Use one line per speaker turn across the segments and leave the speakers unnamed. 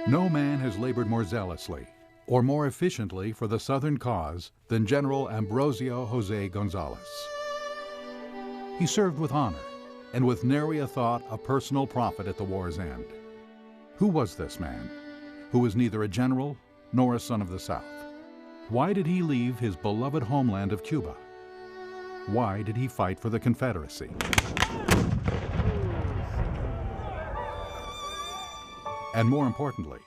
No man has labored more zealously or more efficiently for the Southern cause than General Ambrosio Jose Gonzales. He served with honor and with nary a thought of personal profit at the war's end. Who was this man, who was neither a general nor a son of the South? Why did he leave his beloved homeland of Cuba? Why did he fight for the Confederacy? And more importantly,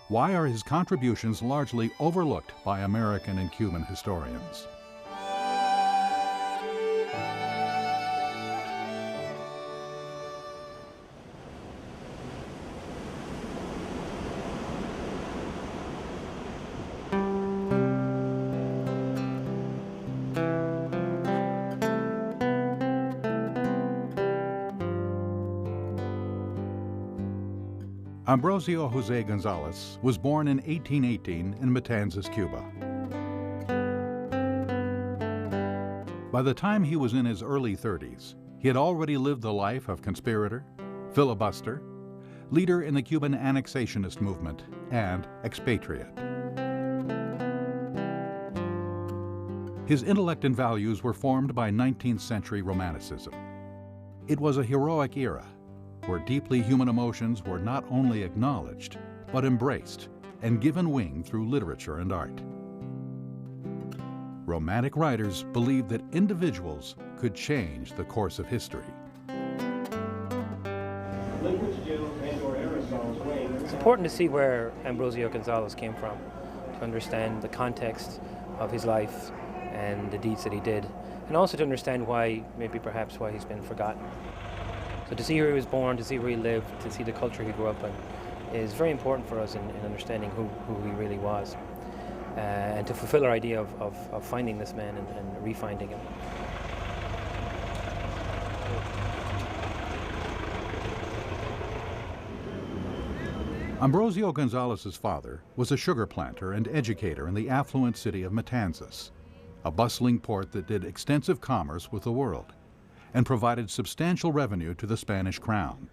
why are his contributions largely overlooked by American and Cuban historians? Ambrosio Jose Gonzales was born in 1818 in Matanzas, Cuba. By the time he was in his early 30s, he had already lived the life of conspirator, filibuster, leader in the Cuban annexationist movement, and expatriate. His intellect and values were formed by 19th century Romanticism. It was a heroic era where deeply human emotions were not only acknowledged, but embraced and given wing through literature and art. Romantic writers believed that individuals could change the course of history.
It's important to see where Ambrosio Gonzales came from, to understand the context of his life and the deeds that he did, and also to understand why, maybe perhaps why he's been forgotten. So to see where he was born, to see where he lived, to see the culture he grew up in is very important for us in understanding who he really was, and to fulfill our idea of finding this man and re-finding him.
Ambrosio Gonzales' father was a sugar planter and educator in the affluent city of Matanzas, a bustling port that did extensive commerce with the world and provided substantial revenue to the Spanish crown.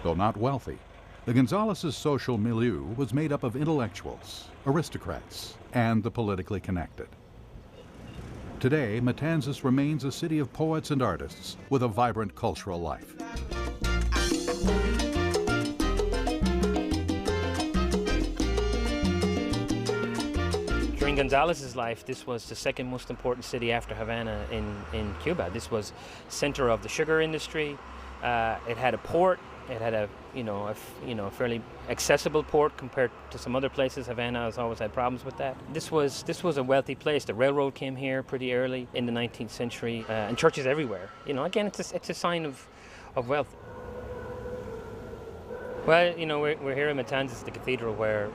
Though not wealthy, the Gonzales' social milieu was made up of intellectuals, aristocrats, and the politically connected. Today, Matanzas remains a city of poets and artists with a vibrant cultural life.
During Gonzales' life, this was the second most important city after Havana in Cuba. This was center of the sugar industry. It had a port. It had a fairly accessible port compared to some other places. Havana has always had problems with that. This was a wealthy place. The railroad came here pretty early in the 19th century, and churches everywhere. Again, it's a sign of wealth. Well, we're here in Matanzas, the cathedral where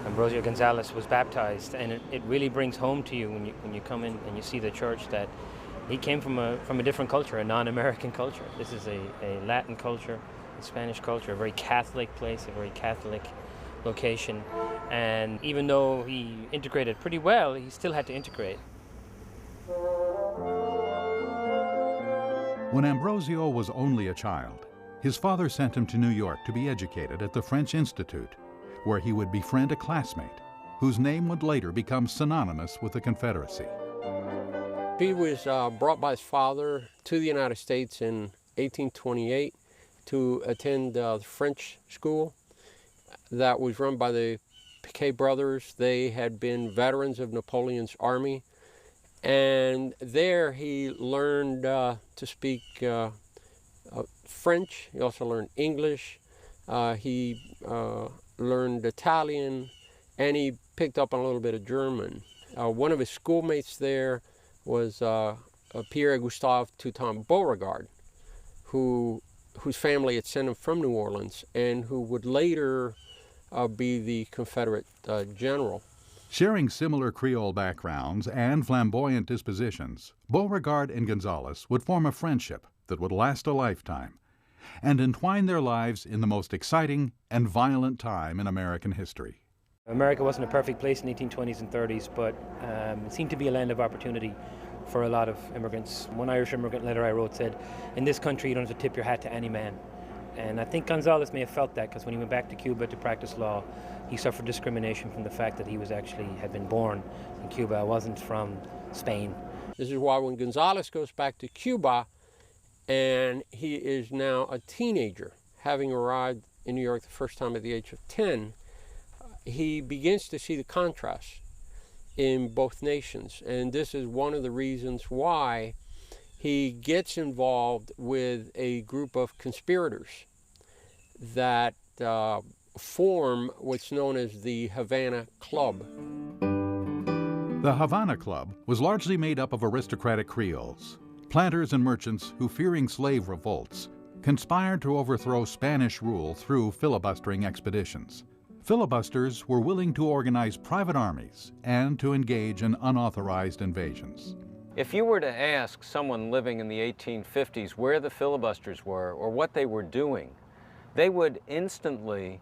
Ambrosio Gonzales was baptized, and it really brings home to you when you come in and you see the church that he came from a different culture, a non-American culture. This is a Latin culture, a Spanish culture, a very Catholic place, a very Catholic location. And even though he integrated pretty well, he still had to integrate.
When Ambrosio was only a child, his father sent him to New York to be educated at the French Institute, where he would befriend a classmate whose name would later become synonymous with the Confederacy.
He was brought by his father to the United States in 1828 to attend the French school that was run by the Piquet brothers. They had been veterans of Napoleon's army, and there he learned to speak French. He also learned English. He learned Italian, and he picked up on a little bit of German. One of his schoolmates there was Pierre Gustave Toutant Beauregard, whose family had sent him from New Orleans, and who would later be the Confederate general.
Sharing similar Creole backgrounds and flamboyant dispositions, Beauregard and Gonzales would form a friendship that would last a lifetime and entwine their lives in the most exciting and violent time in American history.
America wasn't a perfect place in the 1820s and 30s, but it seemed to be a land of opportunity for a lot of immigrants. One Irish immigrant letter I wrote said, "In this country, you don't have to tip your hat to any man." And I think Gonzales may have felt that because when he went back to Cuba to practice law, he suffered discrimination from the fact that he was actually had been born in Cuba, wasn't from Spain.
This is why when Gonzales goes back to Cuba, and he is now a teenager, having arrived in New York the first time at the age of 10, he begins to see the contrast in both nations. And this is one of the reasons why he gets involved with a group of conspirators that form what's known as the Havana Club.
The Havana Club was largely made up of aristocratic Creoles, planters and merchants who, fearing slave revolts, conspired to overthrow Spanish rule through filibustering expeditions. Filibusters were willing to organize private armies and to engage in unauthorized invasions.
If you were to ask someone living in the 1850s where the filibusters were or what they were doing, they would instantly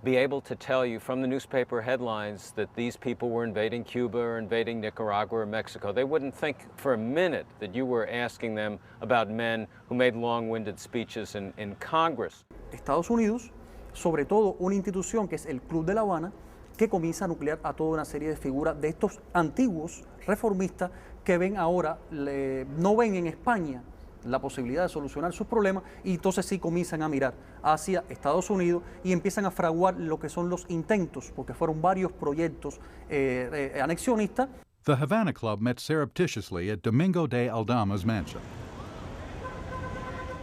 be able to tell you from the newspaper headlines that these people were invading Cuba or invading Nicaragua or Mexico. They wouldn't think for a minute that you were asking them about men who made long-winded speeches in Congress.
Estados Unidos, sobre todo una institución que es el Club de La Habana, que comienza a nuclear a toda una serie de figuras de estos antiguos reformistas que ven ahora, no ven en España la posibilidad de solucionar sus problemas, y entonces sí comienzan a mirar hacia Estados Unidos y empiezan a fraguar lo que son los intentos, porque fueron varios proyectos anexionistas.
The Havana Club met surreptitiously at Domingo de Aldama's mansion,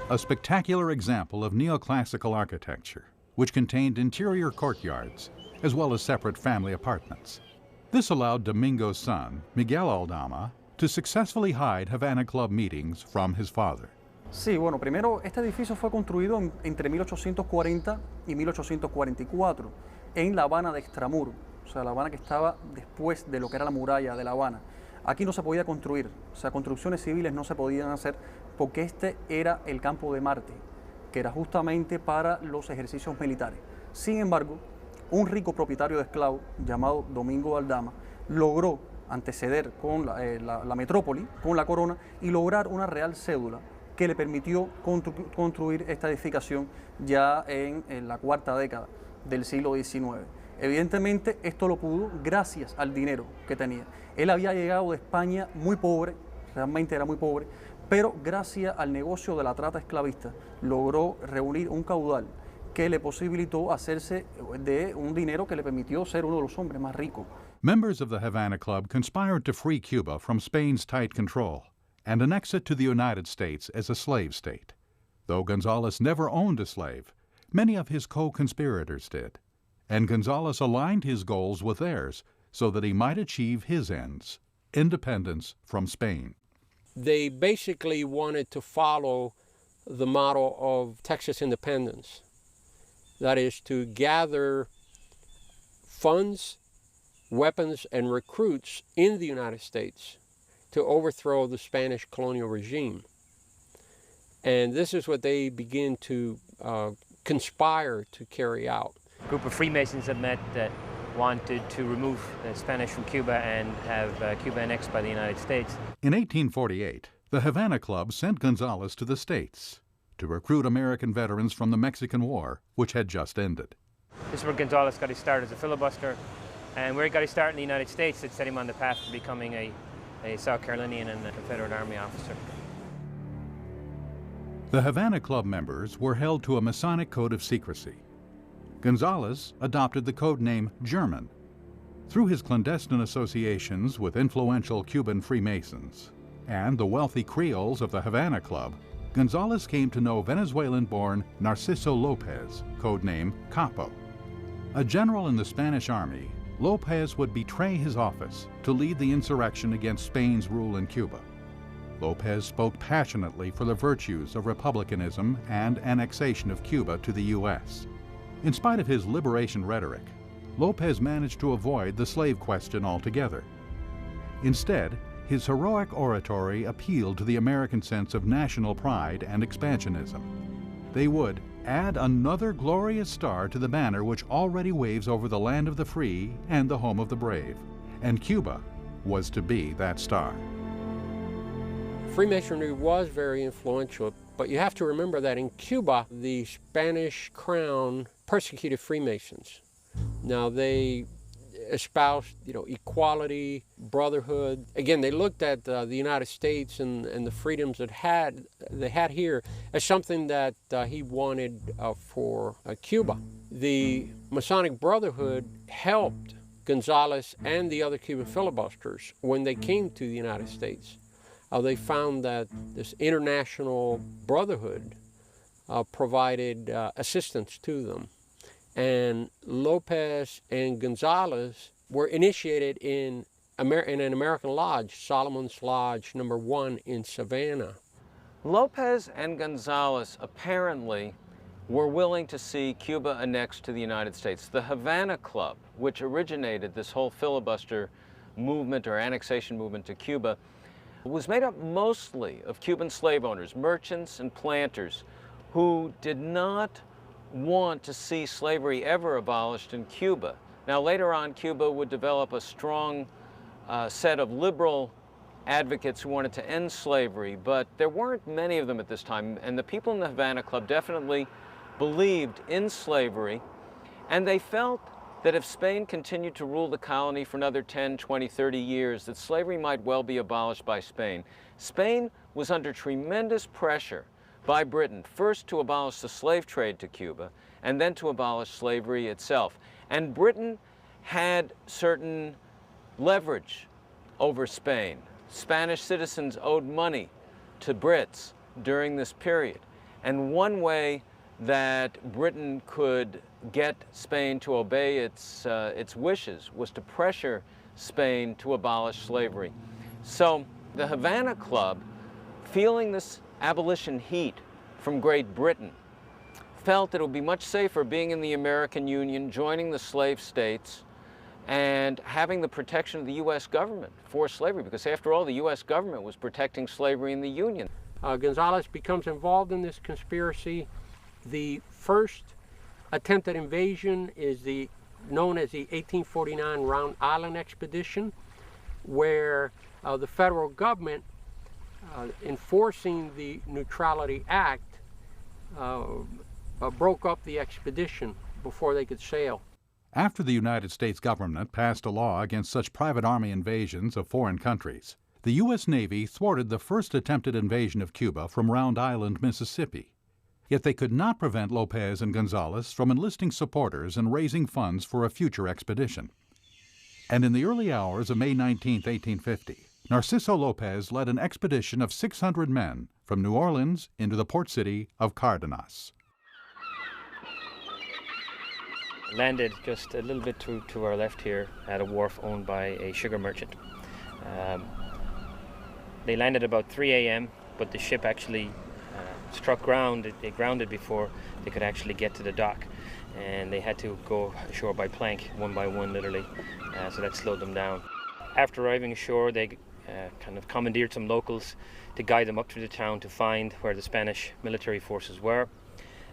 a spectacular example of neoclassical architecture, which contained interior courtyards, as well as separate family apartments. This allowed Domingo's son, Miguel Aldama, to successfully hide Havana Club meetings from his father.
Sí, bueno, primero este edificio fue construido entre 1840 y 1844 en La Habana de Extramuro, o sea, La Habana que estaba después de lo que era la muralla de La Habana. Aquí no se podía construir, o sea, construcciones civiles no se podían hacer porque este era el campo de Marte, que era justamente para los ejercicios militares. Sin embargo, un rico propietario de esclavos llamado Domingo Aldama logró anteceder con la metrópoli, con la corona, y lograr una real cédula que le permitió construir esta edificación ya en la cuarta década del siglo XIX. Evidentemente esto lo pudo gracias al dinero que tenía. Él había llegado de España muy pobre, realmente era muy pobre, pero gracias al negocio de la trata esclavista logró reunir un caudal que le posibilitó hacerse de un dinero que le permitió ser uno de los hombres más ricos.
Members of the Havana Club conspired to free Cuba from Spain's tight control and annex it to the United States as a slave state. Though Gonzales never owned a slave, many of his co-conspirators did, and Gonzales aligned his goals with theirs so that he might achieve his ends, independence from Spain.
They basically wanted to follow the model of Texas independence. That is, to gather funds, weapons, and recruits in the United States to overthrow the Spanish colonial regime. And this is what they begin to conspire to carry out.
A group of Freemasons had met that wanted to remove the Spanish from Cuba and have Cuba annexed by the United States.
In 1848, the Havana Club sent Gonzales to the States to recruit American veterans from the Mexican War, which had just ended.
This is where Gonzales got his start as a filibuster, and where he got his start in the United States, it set him on the path to becoming a South Carolinian and a Confederate Army officer.
The Havana Club members were held to a Masonic code of secrecy. Gonzales adopted the code name German. Through his clandestine associations with influential Cuban Freemasons and the wealthy Creoles of the Havana Club, Gonzales came to know Venezuelan-born Narciso Lopez, codename Capo. A general in the Spanish army, Lopez would betray his office to lead the insurrection against Spain's rule in Cuba. Lopez spoke passionately for the virtues of republicanism and annexation of Cuba to the U.S. In spite of his liberation rhetoric, Lopez managed to avoid the slave question altogether. Instead, his heroic oratory appealed to the American sense of national pride and expansionism. They would add another glorious star to the banner which already waves over the land of the free and the home of the brave, and Cuba was to be that star.
Freemasonry was very influential But you have to remember that in Cuba, the Spanish crown persecuted Freemasons. Now they espoused, equality, brotherhood. Again, they looked at the United States and the freedoms that they had here as something that he wanted for Cuba. The Masonic Brotherhood helped Gonzales and the other Cuban filibusters when they came to the United States. They found that this international brotherhood provided assistance to them. And Lopez and Gonzales were initiated in an American lodge, Solomon's Lodge number 1 in Savannah.
Lopez and Gonzales apparently were willing to see Cuba annexed to the United States. The Havana Club, which originated this whole filibuster movement or annexation movement to Cuba, was made up mostly of Cuban slave owners, merchants and planters, who did not want to see slavery ever abolished in Cuba. Now later on, Cuba would develop a strong set of liberal advocates who wanted to end slavery, but there weren't many of them at this time, and the people in the Havana Club definitely believed in slavery, and they felt that if Spain continued to rule the colony for another 10, 20, 30 years, that slavery might well be abolished by Spain. Spain was under tremendous pressure by Britain, first to abolish the slave trade to Cuba, and then to abolish slavery itself. And Britain had certain leverage over Spain. Spanish citizens owed money to Brits during this period. And one way that Britain could get Spain to obey its wishes was to pressure Spain to abolish slavery. So the Havana Club, feeling this abolition heat from Great Britain, felt that it would be much safer being in the American Union, joining the slave states, and having the protection of the U.S. government for slavery, because after all, the U.S. government was protecting slavery in the Union.
Gonzales becomes involved in this conspiracy. The first attempted invasion is known as the 1849 Round Island Expedition, where the federal government, enforcing the Neutrality Act, broke up the expedition before they could sail.
After the United States government passed a law against such private army invasions of foreign countries, the U.S. Navy thwarted the first attempted invasion of Cuba from Round Island, Mississippi. Yet they could not prevent Lopez and Gonzales from enlisting supporters and raising funds for a future expedition. And in the early hours of May 19, 1850, Narciso Lopez led an expedition of 600 men from New Orleans into the port city of Cardenas.
Landed just a little bit to our left here at a wharf owned by a sugar merchant. They landed about 3 a.m., but the ship actually struck ground. It grounded before they could actually get to the dock, and they had to go ashore by plank, one by one, literally, so that slowed them down. After arriving ashore, they kind of commandeered some locals to guide them up to the town to find where the Spanish military forces were,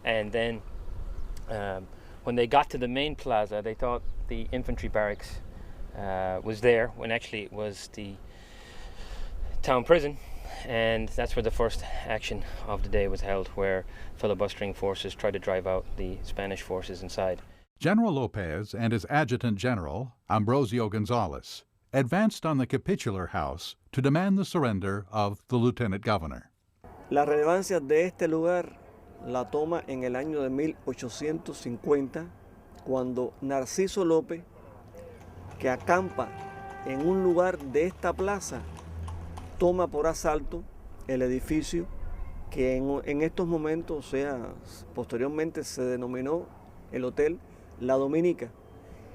and then when they got to the main plaza, they thought the infantry barracks was there, when actually it was the town prison, and that's where the first action of the day was held, where filibustering forces tried to drive out the Spanish forces inside.
General Lopez and his adjutant general, Ambrosio Gonzales, advanced on the capitular house to demand the surrender of the lieutenant governor.
La relevancia de este lugar la toma en el año de 1850, cuando Narciso López, que acampa en un lugar de esta plaza, toma por asalto el edificio que en estos momentos, o sea, posteriormente se denominó el Hotel La Dominica.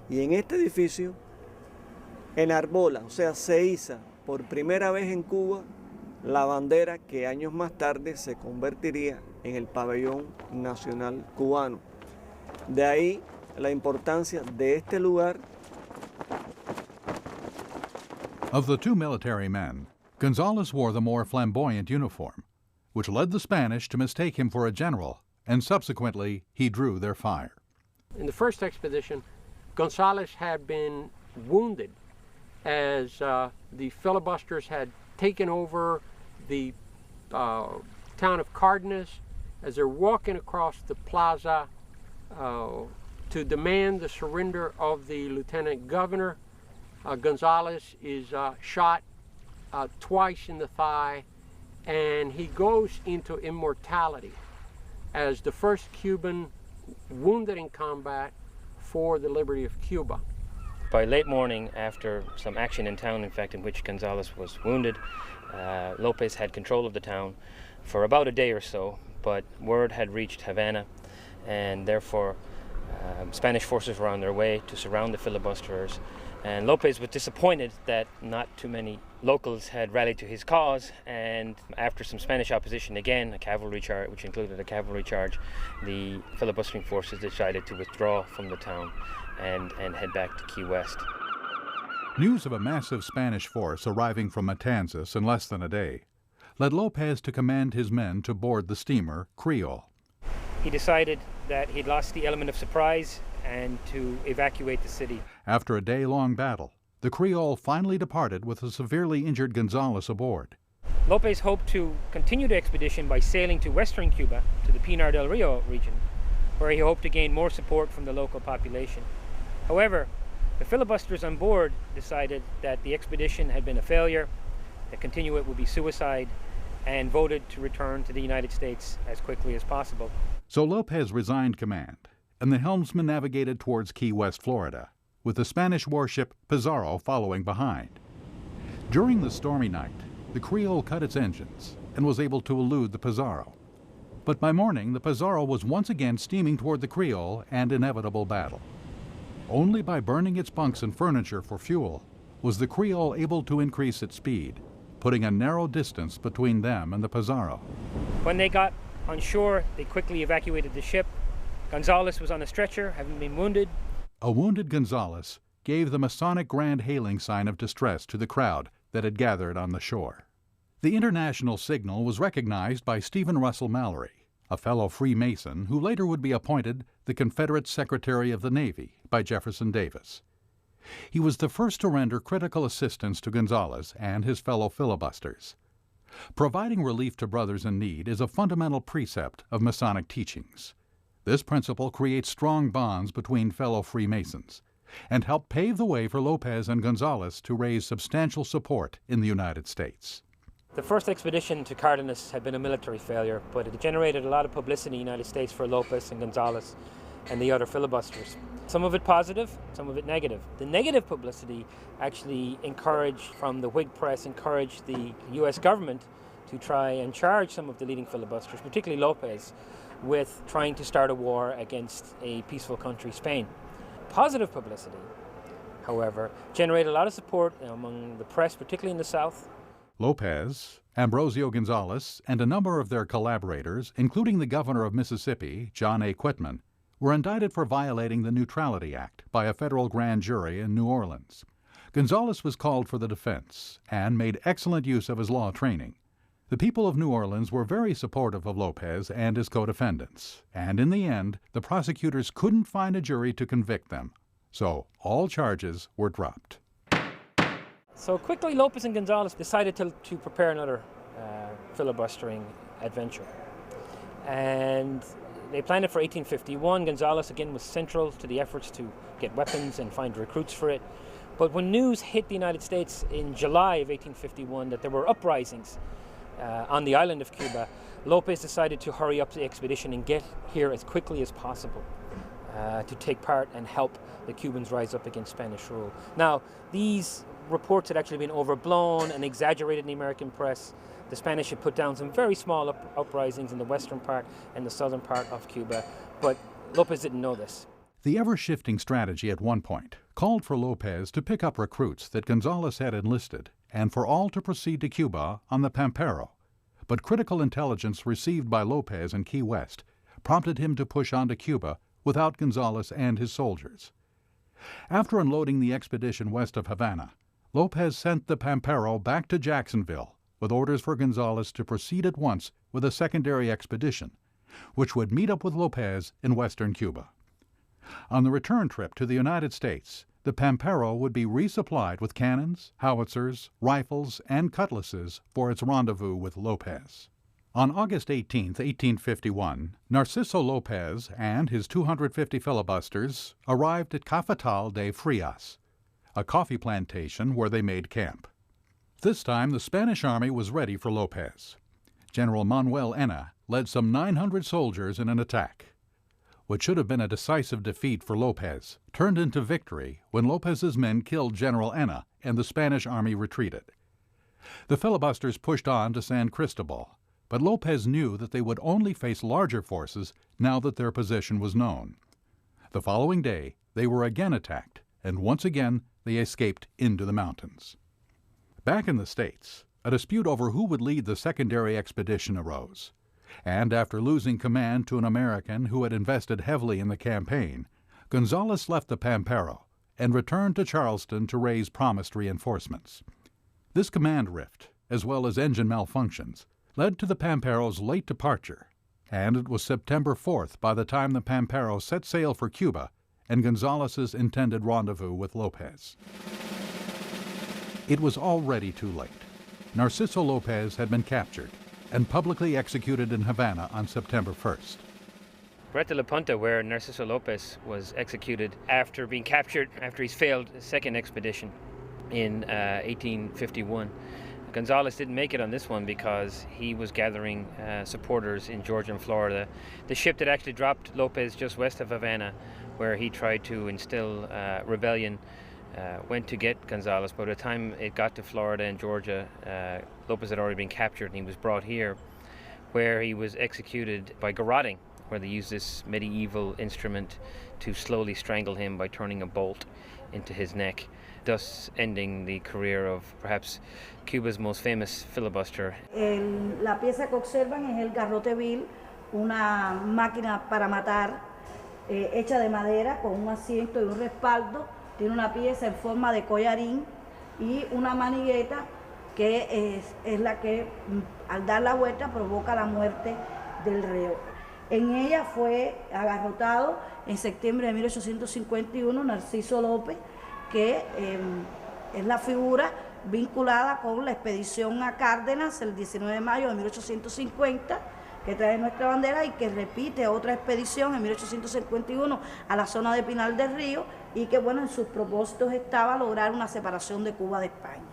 Y en este edificio enarbola, o sea, se iza por primera vez en Cuba la bandera que años más tarde se convertiría en el pabellón nacional cubano. De ahí la importancia de este lugar.
Of the two military men, Gonzales wore the more flamboyant uniform, which led the Spanish to mistake him for a general, and subsequently he drew their fire.
In the first expedition, Gonzales had been wounded as the filibusters had taken over the town of Cardenas. As they're walking across the plaza to demand the surrender of the lieutenant governor, Gonzales is shot twice in the thigh, and he goes into immortality as the first Cuban wounded in combat for the liberty of Cuba.
By late morning, after some action in town, in fact, in which Gonzales was wounded, Lopez had control of the town for about a day or so, but word had reached Havana, and therefore Spanish forces were on their way to surround the filibusterers. And Lopez was disappointed that not too many locals had rallied to his cause, and after some Spanish opposition again, a cavalry charge, which included a cavalry charge, the filibustering forces decided to withdraw from the town and head back to Key West.
News of a massive Spanish force arriving from Matanzas in less than a day led Lopez to command his men to board the steamer Creole.
He decided that he'd lost the element of surprise and to evacuate the city.
After a day-long battle, the Creole finally departed with a severely injured Gonzales aboard.
Lopez hoped to continue the expedition by sailing to western Cuba, to the Pinar del Rio region, where he hoped to gain more support from the local population. However, the filibusters on board decided that the expedition had been a failure, that continue it would be suicide, and voted to return to the United States as quickly as possible.
So Lopez resigned command, and the helmsman navigated towards Key West, Florida, with the Spanish warship Pizarro following behind. During the stormy night, the Creole cut its engines and was able to elude the Pizarro. But by morning, the Pizarro was once again steaming toward the Creole and inevitable battle. Only by burning its bunks and furniture for fuel was the Creole able to increase its speed, putting a narrow distance between them and the Pizarro.
When they got on shore, they quickly evacuated the ship. Gonzales was on a stretcher, having been wounded.
A wounded Gonzales gave the Masonic grand hailing sign of distress to the crowd that had gathered on the shore. The international signal was recognized by Stephen Russell Mallory, a fellow Freemason who later would be appointed the Confederate Secretary of the Navy by Jefferson Davis. He was the first to render critical assistance to Gonzales and his fellow filibusters. Providing relief to brothers in need is a fundamental precept of Masonic teachings. This principle creates strong bonds between fellow Freemasons and helped pave the way for Lopez and Gonzales to raise substantial support in the United States.
The first expedition to Cardenas had been a military failure, but it generated a lot of publicity in the United States for Lopez and Gonzales and the other filibusters. Some of it positive, some of it negative. The negative publicity actually from the Whig press, encouraged the U.S. government to try and charge some of the leading filibusters, particularly Lopez, with trying to start a war against a peaceful country, Spain. Positive publicity, however, generated a lot of support among the press, particularly in the South.
Lopez, Ambrosio Gonzales, and a number of their collaborators, including the governor of Mississippi, John A. Quitman, were indicted for violating the Neutrality Act by a federal grand jury in New Orleans. Gonzales was called for the defense and made excellent use of his law training. The people of New Orleans were very supportive of Lopez and his co-defendants, and in the end, the prosecutors couldn't find a jury to convict them, so all charges were dropped.
So quickly, Lopez and Gonzales decided to prepare another filibustering adventure. And they planned it for 1851. Gonzales, again, was central to the efforts to get weapons and find recruits for it. But when news hit the United States in July of 1851 that there were uprisings on the island of Cuba, Lopez decided to hurry up the expedition and get here as quickly as possible to take part and help the Cubans rise up against Spanish rule. Now, these reports had actually been overblown and exaggerated in the American press. The Spanish had put down some very small uprisings in the western part and the southern part of Cuba, but Lopez didn't know this.
The ever-shifting strategy at one point called for Lopez to pick up recruits that Gonzales had enlisted and for all to proceed to Cuba on the Pampero. But critical intelligence received by Lopez in Key West prompted him to push on to Cuba without Gonzales and his soldiers. After unloading the expedition west of Havana, Lopez sent the Pampero back to Jacksonville with orders for Gonzales to proceed at once with a secondary expedition, which would meet up with Lopez in western Cuba. On the return trip to the United States, the Pampero would be resupplied with cannons, howitzers, rifles, and cutlasses for its rendezvous with Lopez. On August 18, 1851, Narciso Lopez and his 250 filibusters arrived at Cafetal de Frias, a coffee plantation where they made camp. This time the Spanish army was ready for Lopez. General Manuel Ena led some 900 soldiers in an attack. What should have been a decisive defeat for Lopez turned into victory when Lopez's men killed General Ena and the Spanish army retreated. The filibusters pushed on to San Cristobal, but Lopez knew that they would only face larger forces now that their position was known. The following day, they were again attacked, and once again they escaped into the mountains. Back in the States, a dispute over who would lead the secondary expedition arose, and after losing command to an American who had invested heavily in the campaign, Gonzales left the Pampero and returned to Charleston to raise promised reinforcements. This command rift, as well as engine malfunctions, led to the Pampero's late departure, and it was September 4th by the time the Pampero set sail for Cuba and Gonzales's intended rendezvous with Lopez. It was already too late. Narciso Lopez had been captured and publicly executed in Havana on September 1st.
We're at the La Punta where Narciso Lopez was executed after being captured after his failed second expedition in 1851. Gonzales didn't make it on this one because he was gathering supporters in Georgia and Florida. The ship that actually dropped Lopez just west of Havana, where he tried to instill rebellion, went to get Gonzales. By the time it got to Florida and Georgia, Lopez had already been captured and he was brought here, where he was executed by garroting, where they used this medieval instrument to slowly strangle him by turning a bolt into his neck, thus ending the career of perhaps Cuba's most famous filibuster.
La pieza que observan es el garrote vil, una máquina para matar hecha de madera con un asiento y un respaldo. Tiene una pieza en forma de collarín y una manigueta que es la que al dar la vuelta provoca la muerte del reo. En ella fue agarrotado en septiembre de 1851 Narciso López, que es la figura vinculada con la expedición a Cárdenas el 19 de mayo de 1850, que trae nuestra bandera y que repite otra expedición en 1851 a la zona de Pinal del Río y que, bueno, en sus propósitos estaba lograr una separación de Cuba de España.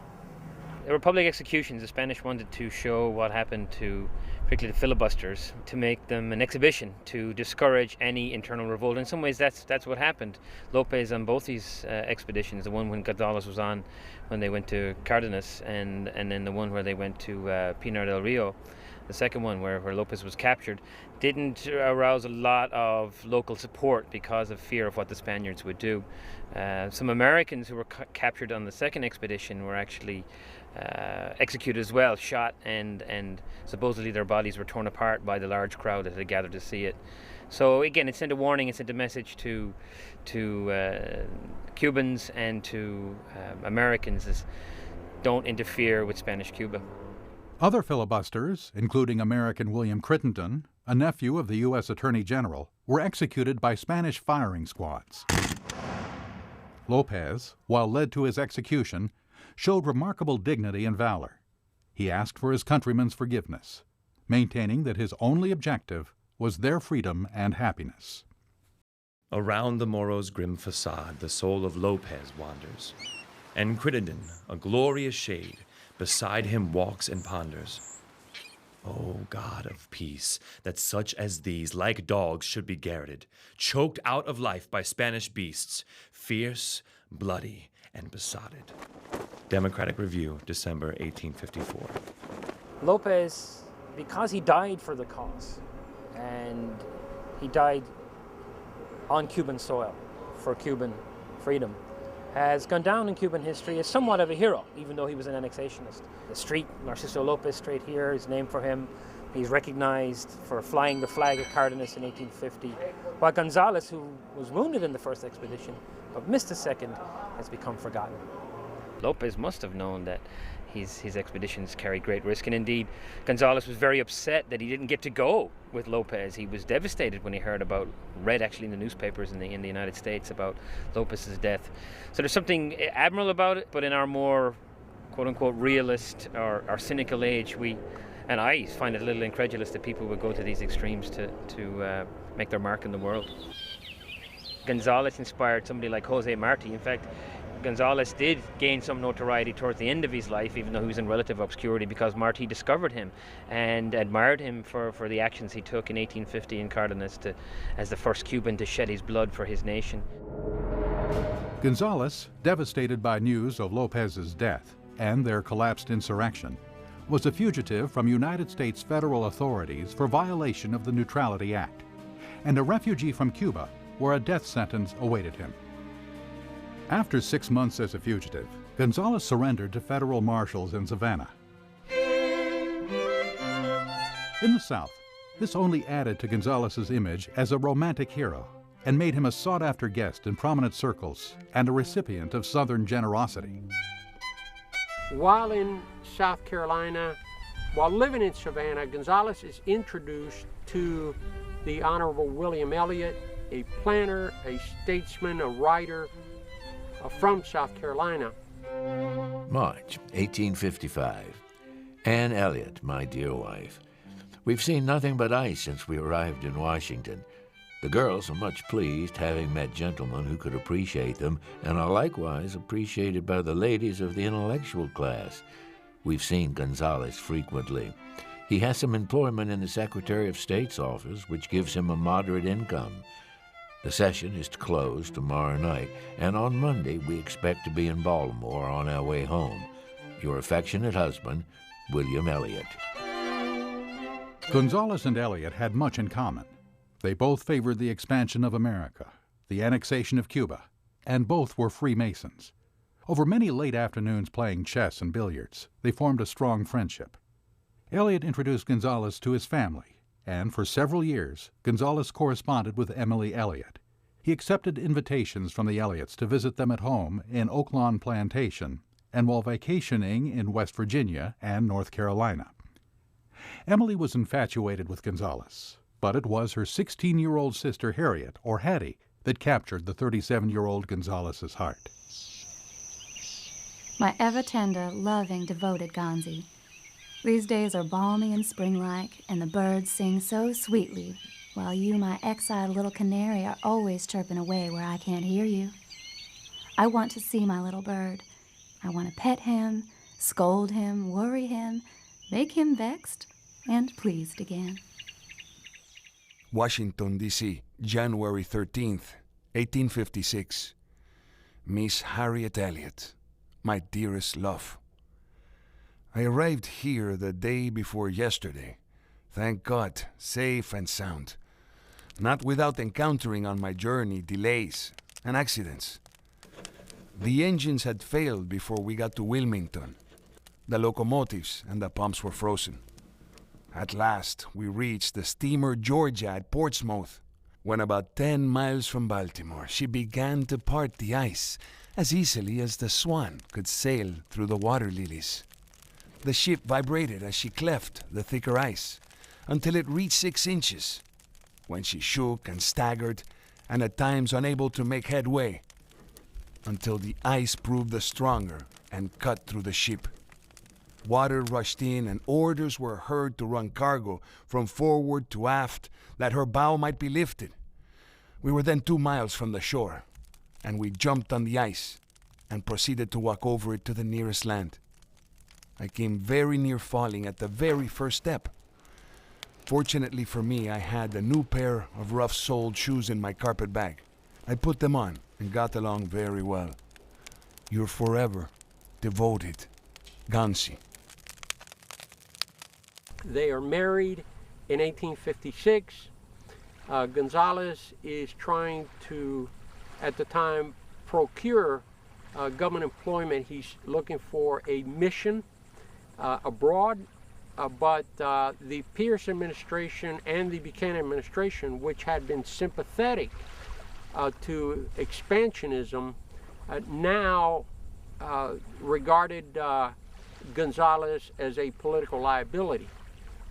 There were public executions. The Spanish wanted to show what happened to particularly the filibusters, to make them an exhibition, to discourage any internal revolt. In some ways, that's what happened. Lopez on both these expeditions, the one when Gonzales was on, when they went to Cardenas, and then the one where they went to Pinar del Rio, the second one where Lopez was captured, didn't arouse a lot of local support because of fear of what the Spaniards would do. Some Americans who were captured on the second expedition were actually executed as well, shot, and supposedly their bodies were torn apart by the large crowd that had gathered to see it. So again, it sent a warning, it sent a message to Cubans and to Americans is don't interfere with Spanish Cuba.
Other filibusters, including American William Crittenden, a nephew of the U.S. Attorney General, were executed by Spanish firing squads. Lopez, while led to his execution, showed remarkable dignity and valor. He asked for his countrymen's forgiveness, maintaining that his only objective was their freedom and happiness.
Around the Moro's grim facade, the soul of Lopez wanders, and Crittenden, a glorious shade, beside him walks and ponders. O God of peace, that such as these, like dogs, should be garroted, choked out of life by Spanish beasts, fierce, bloody, and besotted. Democratic Review, December 1854.
Lopez, because he died for the cause, and he died on Cuban soil for Cuban freedom, has gone down in Cuban history as somewhat of a hero, even though he was an annexationist. The street, Narciso Lopez Street here, is named for him. He's recognized for flying the flag of Cardenas in 1850, while Gonzales, who was wounded in the first expedition but missed the second, has become forgotten. Lopez must have known that his expeditions carried great risk, and indeed Gonzales was very upset that he didn't get to go with Lopez. He was devastated when he read actually in the newspapers in the United States about Lopez's death. So there's something admirable about it, but in our more quote-unquote realist or cynical age, we And I find it a little incredulous that people would go to these extremes to make their mark in the world. Gonzales inspired somebody like Jose Marti. In fact, Gonzales did gain some notoriety towards the end of his life, even though he was in relative obscurity, because Marti discovered him and admired him for the actions he took in 1850 in Cardenas as the first Cuban to shed his blood for his nation.
Gonzales, devastated by news of Lopez's death and their collapsed insurrection, was a fugitive from United States federal authorities for violation of the Neutrality Act, and a refugee from Cuba where a death sentence awaited him. After 6 months as a fugitive, Gonzales surrendered to federal marshals in Savannah. In the South, this only added to Gonzales's image as a romantic hero and made him a sought-after guest in prominent circles and a recipient of Southern generosity.
While in South Carolina, while living in Savannah, Gonzales is introduced to the Honorable William Elliott, a planter, a statesman, a writer from South Carolina.
March 1855. Anne Elliott, my dear wife. We've seen nothing but ice since we arrived in Washington. The girls are much pleased, having met gentlemen who could appreciate them, and are likewise appreciated by the ladies of the intellectual class. We've seen Gonzales frequently. He has some employment in the Secretary of State's office, which gives him a moderate income. The session is to close tomorrow night, and on Monday we expect to be in Baltimore on our way home. Your affectionate husband, William Elliott.
Gonzales and Elliott had much in common. They both favored the expansion of America, the annexation of Cuba, and both were Freemasons. Over many late afternoons playing chess and billiards, they formed a strong friendship. Elliott introduced Gonzales to his family, and for several years, Gonzales corresponded with Emily Elliott. He accepted invitations from the Elliots to visit them at home in Oak Lawn Plantation and while vacationing in West Virginia and North Carolina. Emily was infatuated with Gonzales, but it was her 16-year-old sister Harriet, or Hattie, that captured the 37-year-old Gonzales's heart.
My ever-tender, loving, devoted Gonzi. These days are balmy and spring-like, and the birds sing so sweetly, while you, my exiled little canary, are always chirping away where I can't hear you. I want to see my little bird. I want to pet him, scold him, worry him, make him vexed and pleased again.
Washington, D.C., January 13th, 1856. Miss Harriet Elliott, my dearest love. I arrived here the day before yesterday. Thank God, safe and sound. Not without encountering on my journey delays and accidents. The engines had failed before we got to Wilmington. The locomotives and the pumps were frozen. At last, we reached the steamer Georgia at Portsmouth. When about 10 miles from Baltimore, she began to part the ice as easily as the swan could sail through the water lilies. The ship vibrated as she cleft the thicker ice until it reached 6 inches, when she shook and staggered and at times unable to make headway, until the ice proved the stronger and cut through the ship. Water rushed in and orders were heard to run cargo from forward to aft that her bow might be lifted. We were then 2 miles from the shore, and we jumped on the ice and proceeded to walk over it to the nearest land. I came very near falling at the very first step. Fortunately for me, I had a new pair of rough-soled shoes in my carpet bag. I put them on and got along very well. Your forever devoted Gonzi.
They are married in 1856. Gonzales is trying to, at the time, procure government employment. He's looking for a mission abroad, but the Pierce administration and the Buchanan administration, which had been sympathetic to expansionism, now regarded Gonzales as a political liability,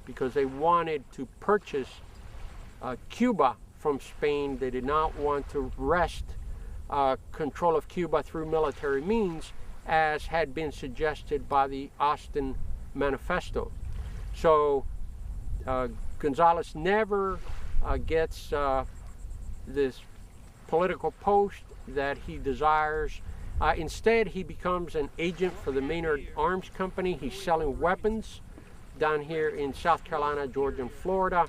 because they wanted to purchase Cuba from Spain. They did not want to wrest control of Cuba through military means, as had been suggested by the Austin Manifesto. So Gonzales never gets this political post that he desires. Instead, he becomes an agent for the Maynard Arms Company. He's selling weapons down here in South Carolina, Georgia, and Florida.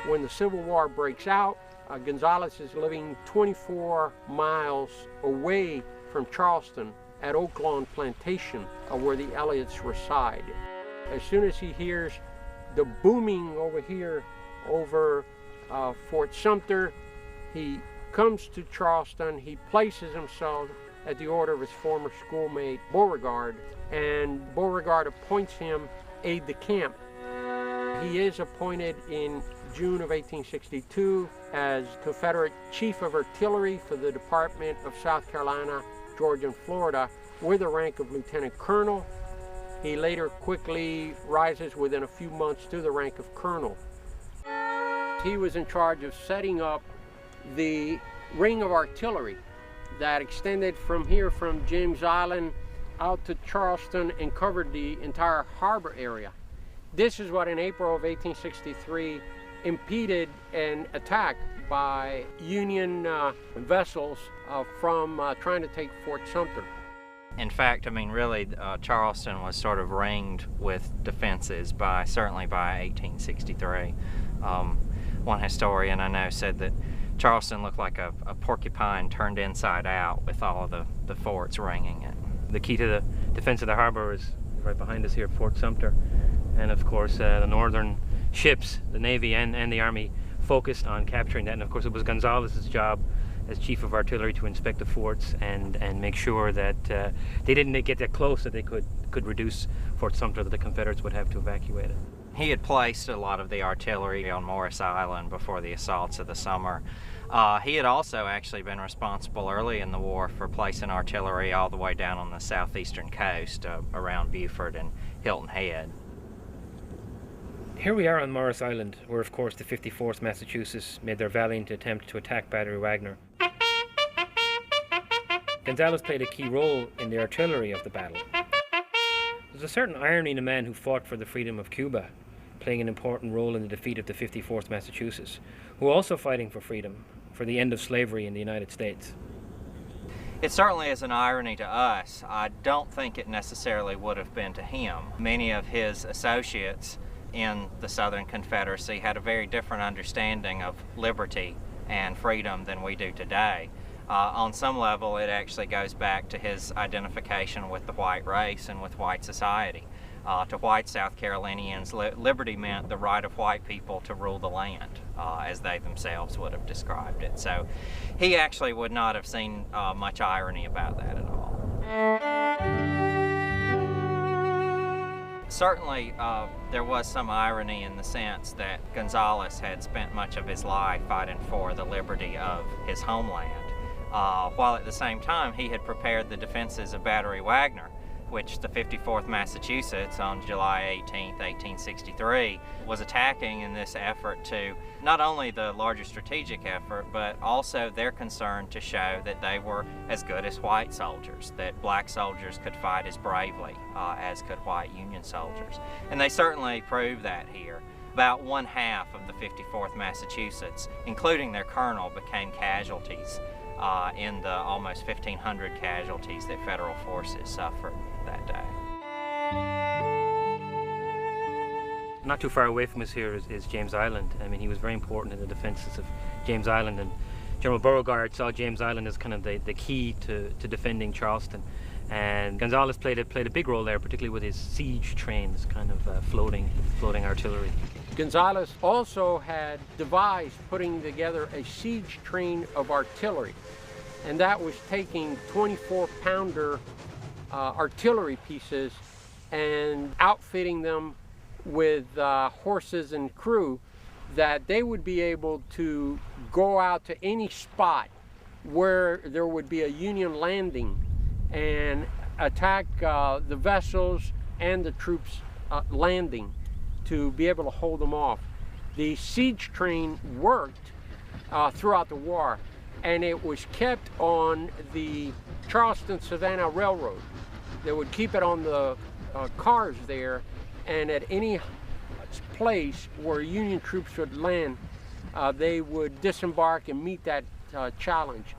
When the Civil War breaks out, Gonzales is living 24 miles away from Charleston at Oak Lawn Plantation, where the Elliots reside. As soon as he hears the booming over here over Fort Sumter, he comes to Charleston. He places himself at the order of his former schoolmate Beauregard, and Beauregard appoints him aide-de-camp. He is appointed in June of 1862 as Confederate Chief of Artillery for the Department of South Carolina, Georgia, and Florida with the rank of Lieutenant Colonel. He later quickly rises within a few months to the rank of Colonel. He was in charge of setting up the ring of artillery that extended from here, from James Island out to Charleston, and covered the entire harbor area. This is what in April of 1863 impeded an attack by Union vessels from trying to take Fort Sumter.
In fact, I mean, really, Charleston was sort of ringed with defenses certainly by 1863. One historian I know said that Charleston looked like a porcupine turned inside out with all of the forts ringing it. The key to the defense of the harbor is right behind us here, Fort Sumter. And of course, the northern ships, the Navy and the Army, focused on capturing that. And of course, it was Gonzales' job as Chief of Artillery to inspect the forts and make sure that they didn't get that close that they could reduce Fort Sumter, that the Confederates would have to evacuate it. He had placed a lot of the artillery on Morris Island before the assaults of the summer. He had also actually been responsible early in the war for placing artillery all the way down on the southeastern coast around Beaufort and Hilton Head.
Here we are on Morris Island, where of course the 54th Massachusetts made their valiant attempt to attack Battery Wagner. Gonzales played a key role in the artillery of the battle. There's a certain irony in a man who fought for the freedom of Cuba, playing an important role in the defeat of the 54th Massachusetts, who were also fighting for freedom, for the end of slavery in the United States.
It certainly is an irony to us. I don't think it necessarily would have been to him. Many of his associates in the Southern Confederacy had a very different understanding of liberty and freedom than we do today. On some level, it actually goes back to his identification with the white race and with white society. To white South Carolinians, liberty meant the right of white people to rule the land, as they themselves would have described it. So he actually would not have seen much irony about that at all. Certainly, there was some irony in the sense that Gonzales had spent much of his life fighting for the liberty of his homeland, while at the same time he had prepared the defenses of Battery Wagner, which the 54th Massachusetts on July 18, 1863, was attacking in this effort to not only the larger strategic effort, but also their concern to show that they were as good as white soldiers, that black soldiers could fight as bravely as could white Union soldiers. And they certainly proved that here. About one half of the 54th Massachusetts, including their colonel, became casualties in the almost 1,500 casualties that federal forces suffered that day.
Not too far away from us here is James Island. I mean, he was very important in the defenses of James Island, and General Beauregard saw James Island as kind of the key to defending Charleston. And Gonzales played a big role there, particularly with his siege trains, kind of floating artillery.
Gonzales also had devised putting together a siege train of artillery, and that was taking 24-pounder artillery pieces and outfitting them with horses and crew, that they would be able to go out to any spot where there would be a Union landing and attack the vessels and the troops landing to be able to hold them off. The siege train worked throughout the war, and it was kept on the Charleston-Savannah Railroad. They would keep it on the cars there, and at any place where Union troops would land, they would disembark and meet that challenge.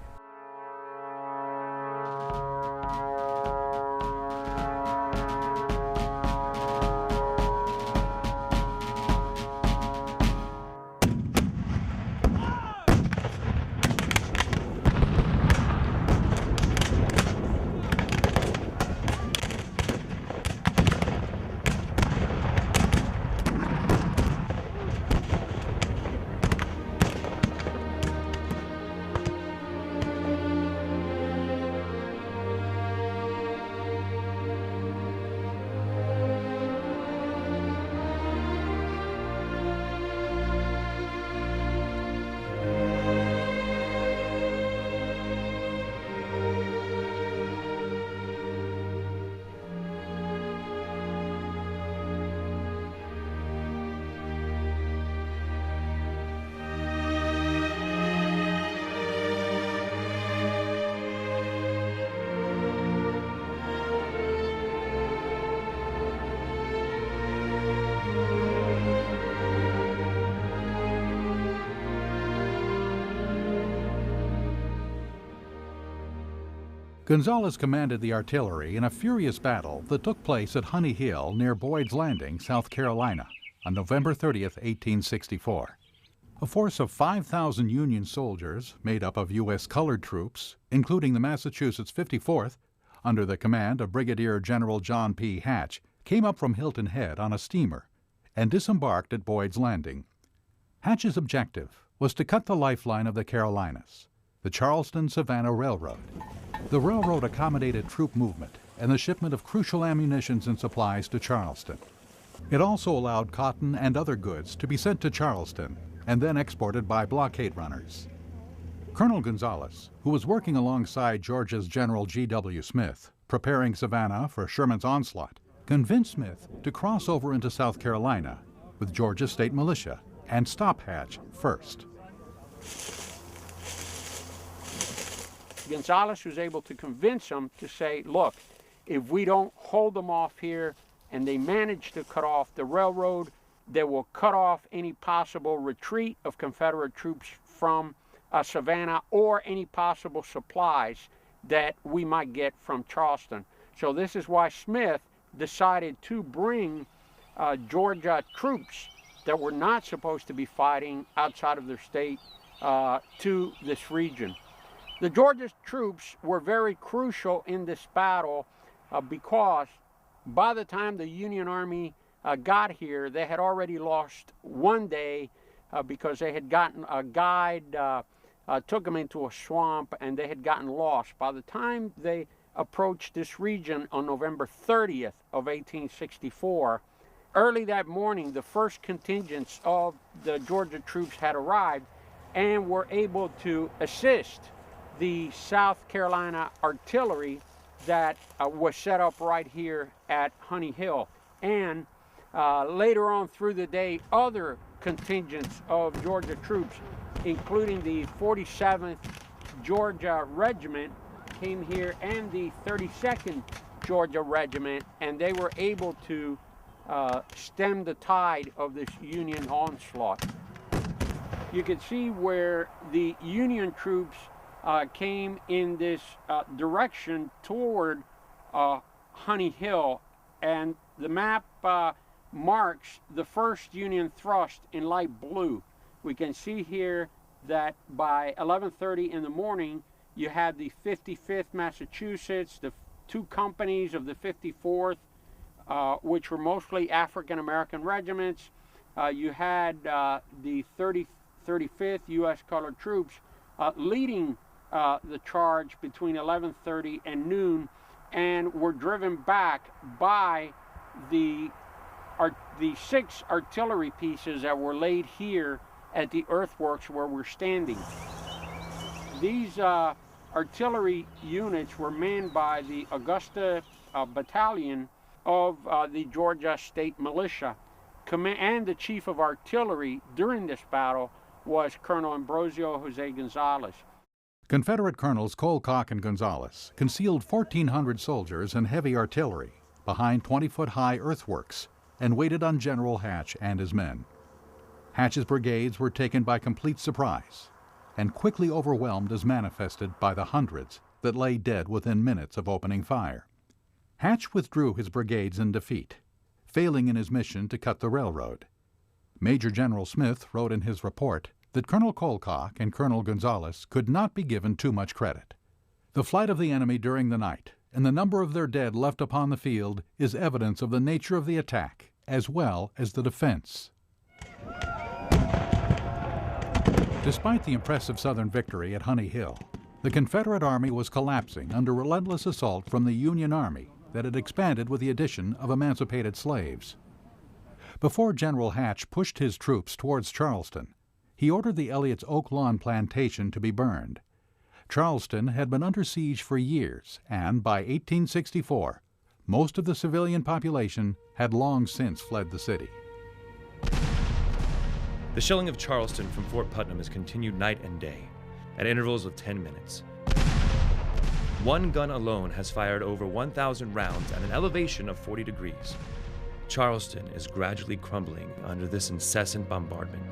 Gonzales commanded the artillery in a furious battle that took place at Honey Hill near Boyd's Landing, South Carolina, on November 30th, 1864. A force of 5,000 Union soldiers, made up of U.S. colored troops, including the Massachusetts 54th, under the command of Brigadier General John P. Hatch, came up from Hilton Head on a steamer and disembarked at Boyd's Landing. Hatch's objective was to cut the lifeline of the Carolinas, the Charleston-Savannah Railroad. The railroad accommodated troop movement and the shipment of crucial ammunitions and supplies to Charleston. It also allowed cotton and other goods to be sent to Charleston and then exported by blockade runners. Colonel Gonzales, who was working alongside Georgia's General G.W. Smith, preparing Savannah for Sherman's onslaught, convinced Smith to cross over into South Carolina with Georgia's state militia and stop Hatch first.
Gonzales was able to convince them to say, look, if we don't hold them off here and they manage to cut off the railroad, they will cut off any possible retreat of Confederate troops from Savannah or any possible supplies that we might get from Charleston. So this is why Smith decided to bring Georgia troops that were not supposed to be fighting outside of their state to this region. The Georgia troops were very crucial in this battle because by the time the Union Army got here, they had already lost one day because they had gotten a guide, took them into a swamp, and they had gotten lost. By the time they approached this region on November 30th of 1864, early that morning, the first contingents of the Georgia troops had arrived and were able to assist the South Carolina artillery that was set up right here at Honey Hill. And later on through the day, other contingents of Georgia troops, including the 47th Georgia Regiment, came here, and the 32nd Georgia Regiment, and they were able to stem the tide of this Union onslaught. You can see where the Union troops came in this direction toward Honey Hill, and the map marks the first Union thrust in light blue. We can see here that by 11:30 in the morning, you had the 55th Massachusetts, the two companies of the 54th, which were mostly African-American regiments. You had the 35th U.S. colored troops leading the charge between 11:30 and noon, and were driven back by the 6 artillery pieces that were laid here at the earthworks where we're standing. These artillery units were manned by the Augusta Battalion of the Georgia State Militia, and the chief of artillery during this battle was Colonel Ambrosio Jose Gonzales.
Confederate Colonels Colcock and Gonzales concealed 1,400 soldiers and heavy artillery behind 20-foot-high earthworks and waited on General Hatch and his men. Hatch's brigades were taken by complete surprise and quickly overwhelmed as manifested by the hundreds that lay dead within minutes of opening fire. Hatch withdrew his brigades in defeat, failing in his mission to cut the railroad. Major General Smith wrote in his report that Colonel Colcock and Colonel Gonzales could not be given too much credit. The flight of the enemy during the night and the number of their dead left upon the field is evidence of the nature of the attack as well as the defense. Despite the impressive Southern victory at Honey Hill, the Confederate Army was collapsing under relentless assault from the Union Army that had expanded with the addition of emancipated slaves. Before General Hatch pushed his troops towards Charleston, he ordered the Elliott's Oak Lawn plantation to be burned. Charleston had been under siege for years, and by 1864, most of the civilian population had long since fled the city.
The shelling of Charleston from Fort Putnam has continued night and day, at intervals of 10 minutes. One gun alone has fired over 1,000 rounds at an elevation of 40 degrees. Charleston is gradually crumbling under this incessant bombardment.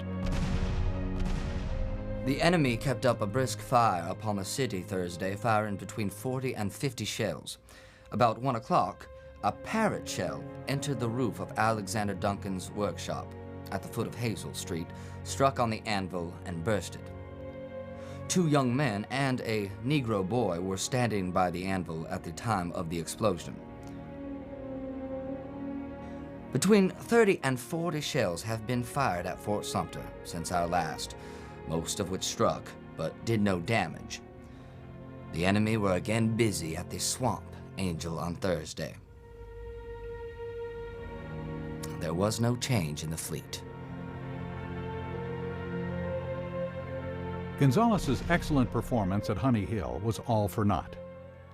The enemy kept up a brisk fire upon the city Thursday, firing between 40 and 50 shells. About 1 o'clock, a parrot shell entered the roof of Alexander Duncan's workshop at the foot of Hazel Street, struck on the anvil and bursted. 2 young men and a Negro boy were standing by the anvil at the time of the explosion. Between 30 and 40 shells have been fired at Fort Sumter since our last, most of which struck but did no damage. The enemy were again busy at the Swamp Angel on Thursday. There was no change in the fleet.
Gonzales's excellent performance at Honey Hill was all for naught,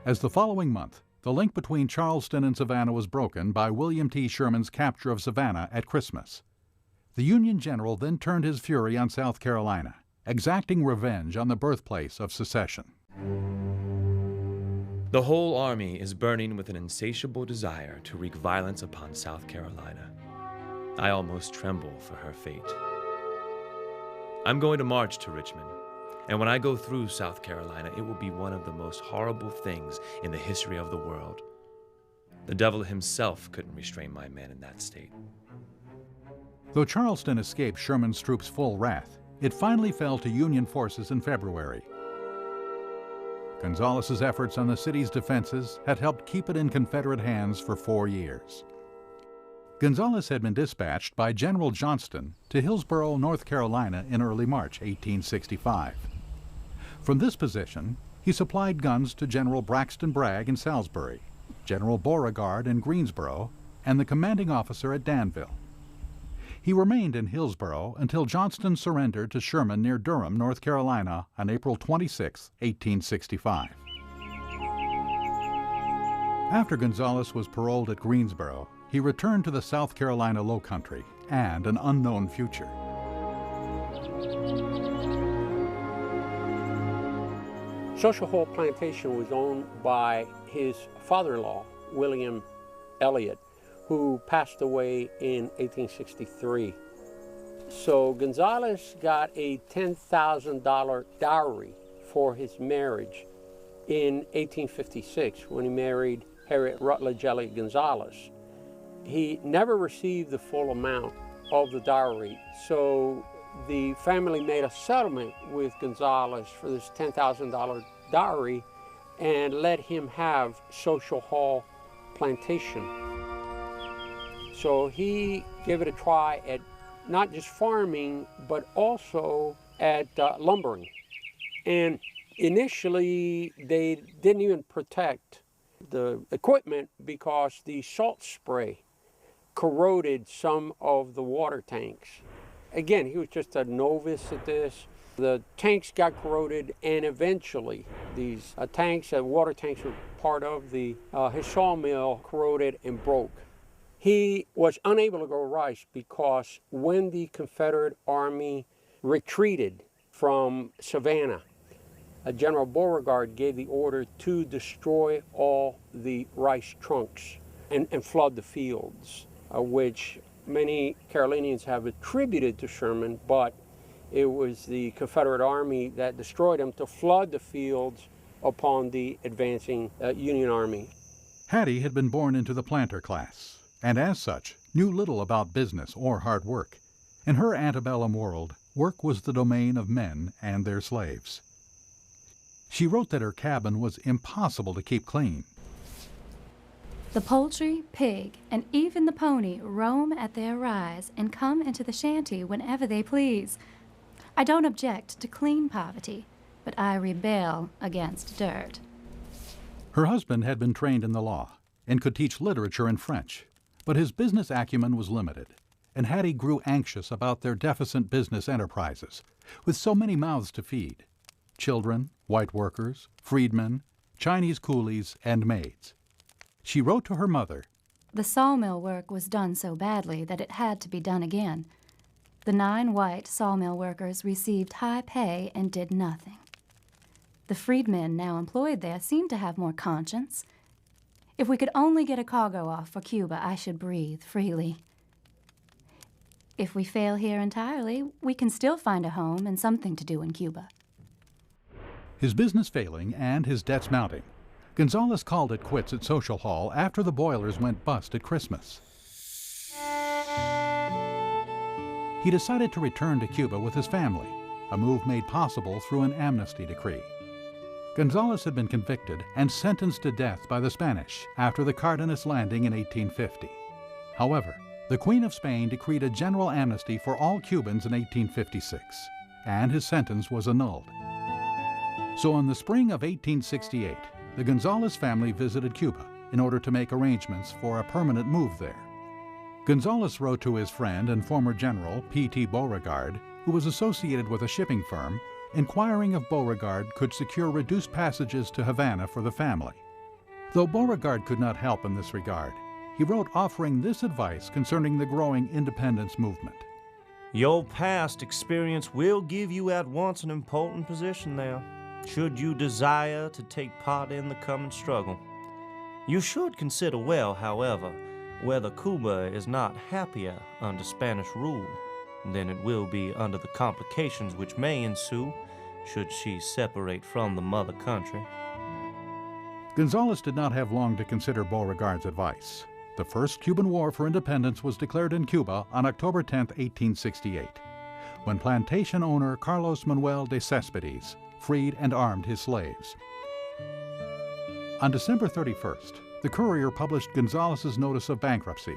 as the following month, the link between Charleston and Savannah was broken by William T. Sherman's capture of Savannah at Christmas. The Union general then turned his fury on South Carolina, exacting revenge on the birthplace of secession.
The whole army is burning with an insatiable desire to wreak violence upon South Carolina. I almost tremble for her fate. I'm going to march to Richmond, and when I go through South Carolina, it will be one of the most horrible things in the history of the world. The devil himself couldn't restrain my men in that state.
Though Charleston escaped Sherman's troops' full wrath, it finally fell to Union forces in February. Gonzales's efforts on the city's defenses had helped keep it in Confederate hands for 4 years. Gonzales had been dispatched by General Johnston to Hillsborough, North Carolina in early March 1865. From this position, he supplied guns to General Braxton Bragg in Salisbury, General Beauregard in Greensboro, and the commanding officer at Danville. He remained in Hillsborough until Johnston surrendered to Sherman near Durham, North Carolina on April 26, 1865. After Gonzales was paroled at Greensboro, he returned to the South Carolina Low Country and an unknown future.
Social Hall Plantation was owned by his father-in-law, William Elliott, who passed away in 1863. So Gonzales got a $10,000 dowry for his marriage in 1856 when he married Harriet Rutledge Elliott Gonzales. He never received the full amount of the dowry, so the family made a settlement with Gonzales for this $10,000 dowry and let him have Social Hall Plantation. So he gave it a try at not just farming, but also at lumbering. And initially, they didn't even protect the equipment because the salt spray corroded some of the water tanks. Again, he was just a novice at this. The tanks got corroded, and eventually these water tanks were part of his sawmill, corroded and broke. He was unable to grow rice because when the Confederate Army retreated from Savannah, General Beauregard gave the order to destroy all the rice trunks and flood the fields. which many Carolinians have attributed to Sherman, but it was the Confederate Army that destroyed them to flood the fields upon the advancing Union Army.
Hattie had been born into the planter class, and as such, knew little about business or hard work. In her antebellum world, work was the domain of men and their slaves. She wrote that her cabin was impossible to keep clean.
The poultry, pig, and even the pony roam at their rise and come into the shanty whenever they please. I don't object to clean poverty, but I rebel against dirt.
Her husband had been trained in the law and could teach literature and French, but his business acumen was limited, and Hattie grew anxious about their deficient business enterprises, with so many mouths to feed: children, white workers, freedmen, Chinese coolies, and maids. She wrote to her mother,
"The sawmill work was done so badly that it had to be done again. The 9 white sawmill workers received high pay and did nothing. The freedmen now employed there seemed to have more conscience. If we could only get a cargo off for Cuba, I should breathe freely. If we fail here entirely, we can still find a home and something to do in Cuba."
His business failing and his debts mounting, Gonzales called it quits at Social Hall after the boilers went bust at Christmas. He decided to return to Cuba with his family, a move made possible through an amnesty decree. Gonzales had been convicted and sentenced to death by the Spanish after the Cardenas landing in 1850. However, the Queen of Spain decreed a general amnesty for all Cubans in 1856, and his sentence was annulled. So in the spring of 1868, the Gonzales family visited Cuba in order to make arrangements for a permanent move there. Gonzales wrote to his friend and former general, P.T. Beauregard, who was associated with a shipping firm, inquiring if Beauregard could secure reduced passages to Havana for the family. Though Beauregard could not help in this regard, he wrote offering this advice concerning the growing independence movement.
"Your past experience will give you at once an important position there, should you desire to take part in the coming struggle. You should consider well, however, whether Cuba is not happier under Spanish rule than it will be under the complications which may ensue should she separate from the mother country."
Gonzales did not have long to consider Beauregard's advice. The first Cuban War for Independence was declared in Cuba on October 10, 1868, when plantation owner Carlos Manuel de Cespedes freed and armed his slaves. On December 31st, the Courier published Gonzales's notice of bankruptcy,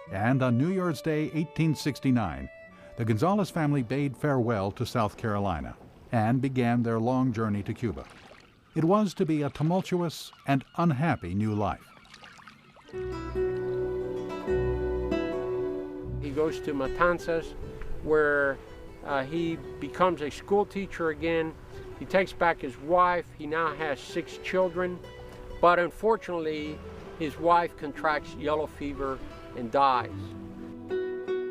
and on New Year's Day, 1869, the Gonzales family bade farewell to South Carolina and began their long journey to Cuba. It was to be a tumultuous and unhappy new life.
He goes to Matanzas, where he becomes a school teacher again. He takes back his wife. He now has 6 children, but unfortunately, his wife contracts yellow fever and dies.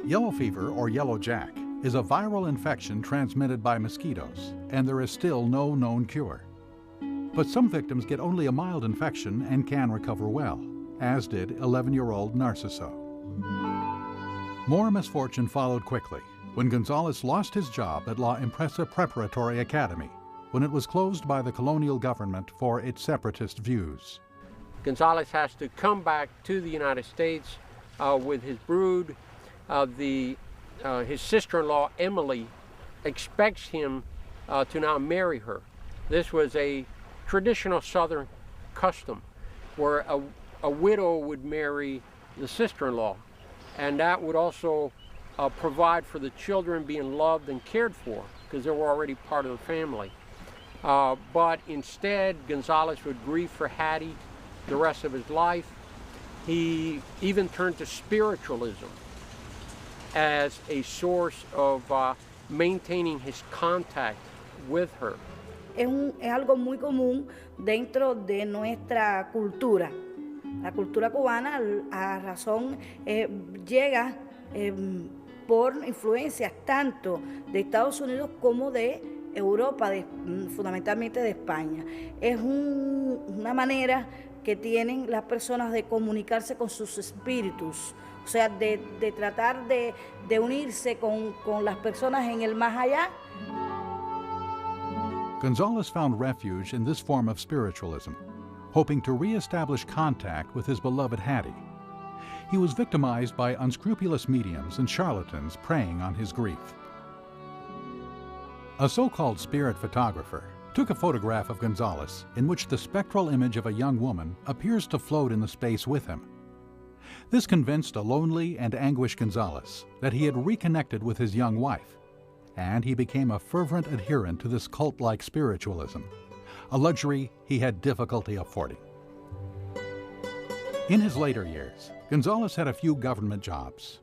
Yellow fever, or yellow jack, is a viral infection transmitted by mosquitoes, and there is still no known cure. But some victims get only a mild infection and can recover well, as did 11-year-old Narciso. More misfortune followed quickly when Gonzales lost his job at La Impresa Preparatory Academy, when it was closed by the colonial government for its separatist views.
Gonzales has to come back to the United States with his brood. His sister-in-law, Emily, expects him to now marry her. This was a traditional Southern custom where a widow would marry the sister-in-law, and that would also provide for the children being loved and cared for because they were already part of the family. But instead, Gonzales would grieve for Hattie the rest of his life. He even turned to spiritualism as a source of maintaining his contact with her.
Es algo muy común dentro de nuestra cultura. La cultura cubana, a razón, llega por influencias tanto de Estados Unidos como de Europa, fundamentalmente de España. Es una manera que tienen las personas de comunicarse con sus espíritus o sea, de tratar de unirse con las personas en el más allá.
Gonzales found refuge in this form of spiritualism, hoping to re-establish contact with his beloved Hattie. He was victimized by unscrupulous mediums and charlatans preying on his grief. A so-called spirit photographer took a photograph of Gonzales in which the spectral image of a young woman appears to float in the space with him. This convinced a lonely and anguished Gonzales that he had reconnected with his young wife, and he became a fervent adherent to this cult-like spiritualism, a luxury he had difficulty affording. In his later years, Gonzales had a few government jobs.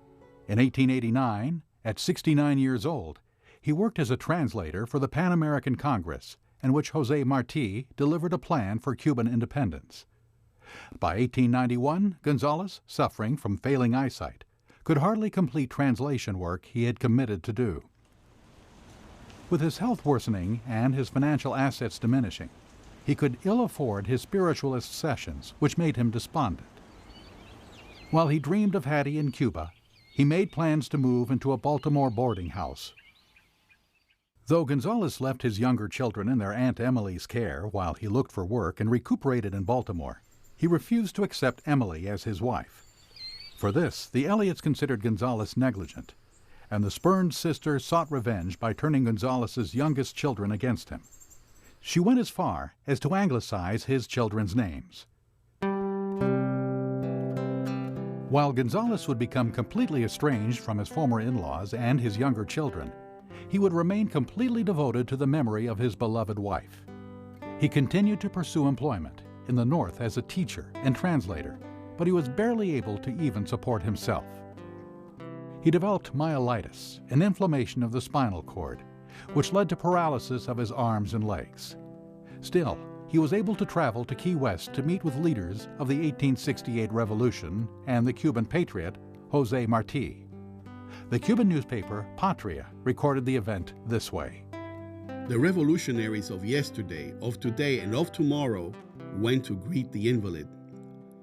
In 1889, at 69 years old, he worked as a translator for the Pan American Congress, in which Jose Marti delivered a plan for Cuban independence. By 1891, Gonzales, suffering from failing eyesight, could hardly complete translation work he had committed to do. With his health worsening and his financial assets diminishing, he could ill afford his spiritualist sessions, which made him despondent. While he dreamed of Hattie in Cuba, he made plans to move into a Baltimore boarding house. Though Gonzales left his younger children in their Aunt Emily's care while he looked for work and recuperated in Baltimore, he refused to accept Emily as his wife. For this, the Elliots considered Gonzales negligent, and the spurned sister sought revenge by turning Gonzales's youngest children against him. She went as far as to anglicize his children's names. While Gonzales would become completely estranged from his former in-laws and his younger children, he would remain completely devoted to the memory of his beloved wife. He continued to pursue employment in the North as a teacher and translator, but he was barely able to even support himself. He developed myelitis, an inflammation of the spinal cord, which led to paralysis of his arms and legs. Still, he was able to travel to Key West to meet with leaders of the 1868 Revolution and the Cuban patriot, Jose Marti. The Cuban newspaper, Patria, recorded the event this way.
The revolutionaries of yesterday, of today, and of tomorrow went to greet the invalid.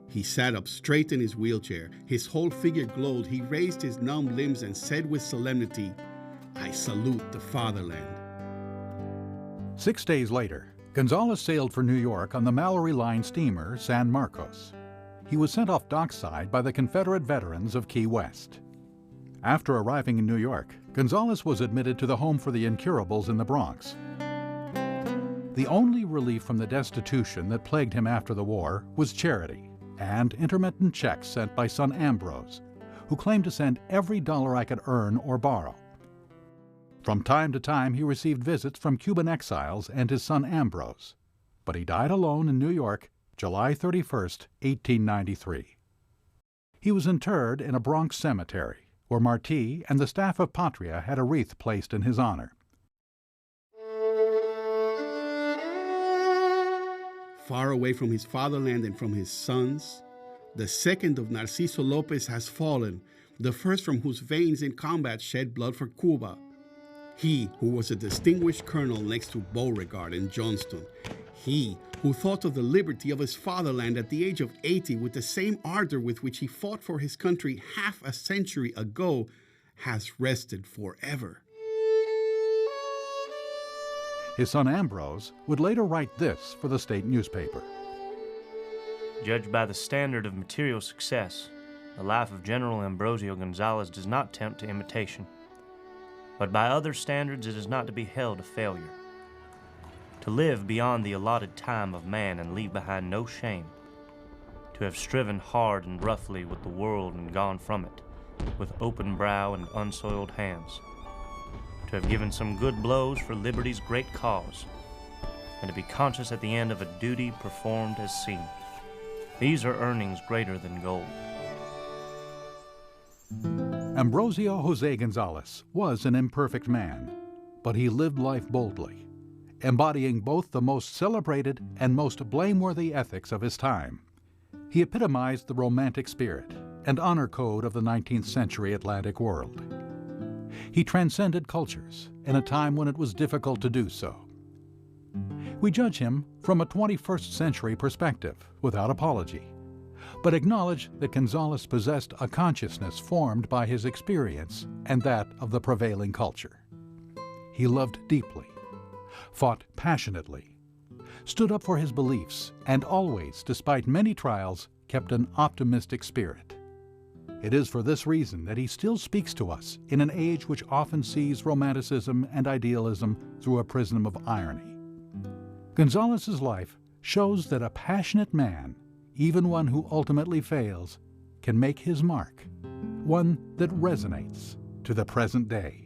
He sat up straight in his wheelchair. His whole figure glowed. He raised his numb limbs and said with solemnity, "I salute the fatherland."
6 days later, Gonzales sailed for New York on the Mallory Line steamer San Marcos. He was sent off dockside by the Confederate veterans of Key West. After arriving in New York, Gonzales was admitted to the Home for the Incurables in the Bronx. The only relief from the destitution that plagued him after the war was charity and intermittent checks sent by son Ambrose, who claimed to send every dollar I could earn or borrow. From time to time, he received visits from Cuban exiles and his son Ambrose, but he died alone in New York, July 31st, 1893. He was interred in a Bronx cemetery, where Marti and the staff of Patria had a wreath placed in his honor.
Far away from his fatherland and from his sons, the second of Narciso Lopez has fallen, the first from whose veins in combat shed blood for Cuba. He who was a distinguished colonel next to Beauregard and Johnston. He who thought of the liberty of his fatherland at the age of 80 with the same ardor with which he fought for his country half a century ago, has rested forever.
His son Ambrose would later write this for the state newspaper.
Judged by the standard of material success, the life of General Ambrosio Gonzales does not tempt to imitation. But by other standards it is not to be held a failure. To live beyond the allotted time of man and leave behind no shame. To have striven hard and roughly with the world and gone from it, with open brow and unsoiled hands. To have given some good blows for liberty's great cause, and to be conscious at the end of a duty performed as seen. These are earnings greater than gold.
Ambrosio Jose Gonzales was an imperfect man, but he lived life boldly, embodying both the most celebrated and most blameworthy ethics of his time. He epitomized the romantic spirit and honor code of the 19th century Atlantic world. He transcended cultures in a time when it was difficult to do so. We judge him from a 21st century perspective, without apology, but acknowledged that Gonzales possessed a consciousness formed by his experience and that of the prevailing culture. He loved deeply, fought passionately, stood up for his beliefs, and always, despite many trials, kept an optimistic spirit. It is for this reason that he still speaks to us in an age which often sees romanticism and idealism through a prism of irony. Gonzales's life shows that a passionate man, even one who ultimately fails, can make his mark, one that resonates to the present day.